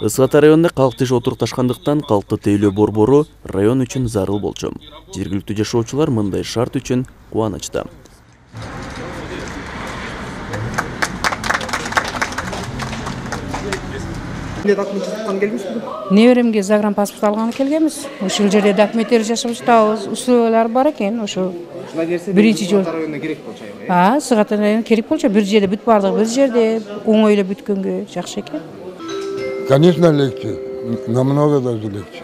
Ысгата районунда калктыш отурукташкандыктан калкты тейлөө борбору район үчүн зарыл болчу. Жергиликтүү жашоочулар мындай шарт үчүн кубанычта. Неберемге загранпаспорт алганы келгенбиз. Ушул жерде документтер жасап жатабыз. Условиялар бар экен. Ошо биринчи жол. Ысгата району керек болчу. Бир жерде бүт бардыгы бир жерде оңойлоп бүткөнгө жакшы экен. Конечно, легче. Намного даже легче.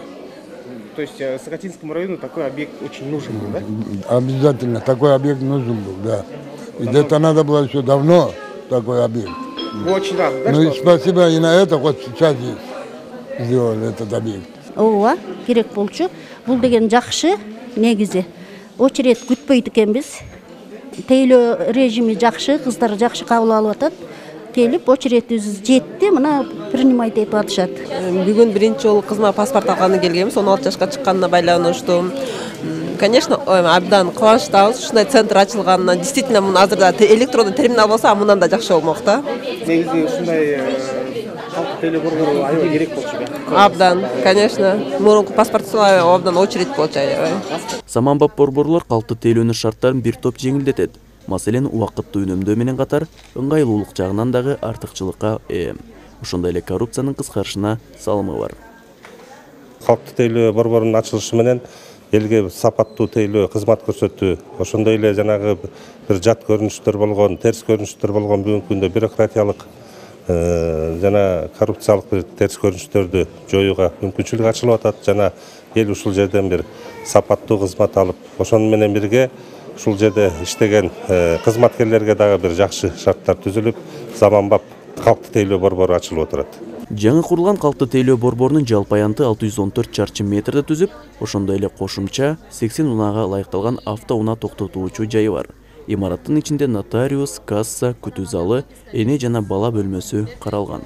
То есть Сокотинскому району такой объект очень нужен был, да? Обязательно. Такой объект нужен был, да. И где-то надо было еще давно такой объект. Вы очень рады, да? Ну и спасибо и на это, вот сейчас здесь сделали этот объект. Ооба, керек болчу. Бул деген жакшы, негизи. Очередь күтпөйт экенбиз. Тейлөө режими жакшы, кыздар жакшы кабыл алып атат. Келип очередибиз жетти, мына принимать этип атышат. Бүгүн биринчи жолу кызыма паспорт алганы келгенбиз, 16 жашка чыкканына байланыштуу. Конечно, абдан кубанычтабыз. Ушундай центр ачылганына, действительно, муну азырда электрондуу терминал болсо, мындан да жакшы болмок да. Негизи ушундай тейлөө борбору аябай керек болчу. Абдан, конечно. Мурунку паспортсуз абдан очередь болчу. Заманбап борборлор калкты тейлөөнүн шарттарын бир топ жеңилдетет. Маселен, убакытты үнөмдөө менен катар ыңгайлуулук жагынан дагы артыкчылыкка ээ. Ошондой эле коррупциянын кыскарышына салымы бар. Калкты тейлөө борборунун ачылышы менен элге сапаттуу тейлөө кызмат көрсөтүү, ошондой эле жанагы бир жат көрүнүштөр болгон, терс көрүнүштөр болгон бүгүнкү күндө бюрократиялык жана коррупциялык бир терс көрүнүштөрдү жоюуга мүмкүнчүлүк ачылып атат. Жана эл ушул жерден бир сапаттуу кызмат алып, ошону менен бирге ушул жерде иштеген кызматкерлерге дагы бир жакшы шарттар түзүлүп, заманбап калкты тейлөө борбору ачылып отурат. Жаңы курулган калкты тейлөө борборунун жалпы аянты 614 чарчы метрди түзүп, ошондой эле кошумча 80 унаага ылайыкталган автоунаа токтотуучу жайы бар. Имараттын ичинде нотариус, касса, күтүү залы, эне жана бала бөлмөсү каралган.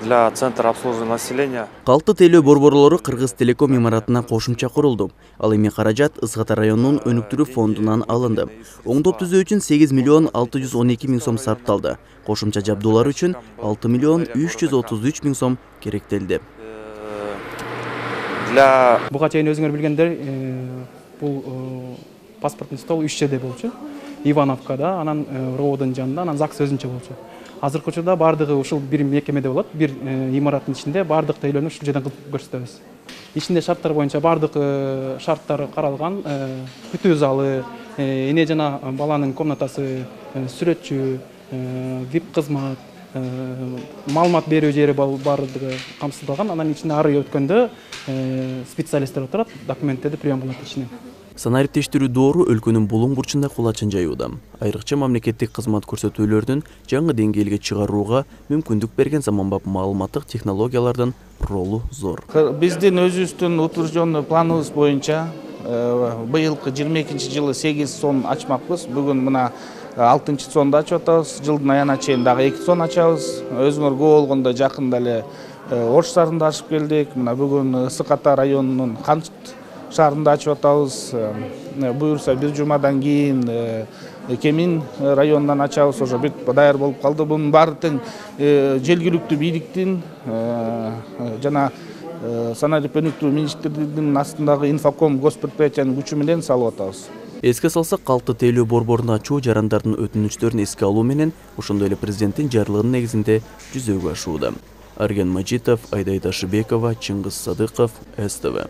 Для центра обслуживания населения. Калкты тейлөө борборлору Кыргыз Телеком имаратына кошумча курулду. Ал эми каражат Ысгата районунун өнүктүрүү фондунан алынды. Оңдоп түзөө үчүн 8 миллион 612 миң сом сарпталды. Кошумча жабдуулар үчүн 6 миллион 333 миң сом керектелди. Буга чейин өзүңөр билгендер, бул паспортный стол 3 жерде болчу. Ивановкада, анан Роводун жанында, анан ЗАГС өзүнчө болчу. Азыркы учурда бардыгы ушул бир мекемеде болот, бир имараттын ичинде бардык тейлөөнү ушул жерден кылып көрсөтөбүз. Ичинде шарттар боюнча бардык шарттары каралган, күтүү залы, эне жана баланын комнатасы, сүрөтчү, VIP кызмат, маалымат берүү жери бардыгы камсыздалган. Анан ичинде ары өткөндө специалисттер отурат, документтерди прием кылат ичинен. Санариптештирүү доору өлкөнүн булуң бурчунда кулачын жаюуда. Айрыкча мамлекеттик кызмат көрсөтүүлөрдүн жаңы деңгээлге чыгарууга мүмкүндүк берген заманбап маалыматтык технологиялардын ролу зор. Биздин өзүбүздүн утвержденный планыбыз боюнча быйылкы 22-жылы 8 сон ачмакпыз. Бүгүн мына 6-сонду ачып атабыз. Жылдын аягына чейин дагы 2 сон ачабыз. Өзүңөр көп болгондо жакында эле Ош шаарында ачып келдик. Мына бүгүн Ысыката районунун Кант шаарында ачып атабыз. Буюрса бир жумадан кийин Кемин районунан ачабыз. Ошо бүт даяр болуп калды. Бунун баары тең жергиликтүү бийликтин жана санарип өнүктүрүү министрлигинин астындагы инфоком госпредприятиянын күчү менен салып атабыз. Эске салсак, калкты тейлөө борборун ачуу жарандардын өтүнүчтөрүн эске алуу менен ошондой эле президенттин жарлыгынын негизинде жүзөгө ашууда. Арген Мажитов, Айдай Ташыбекова, Чыңгыз Садыков, СТВ.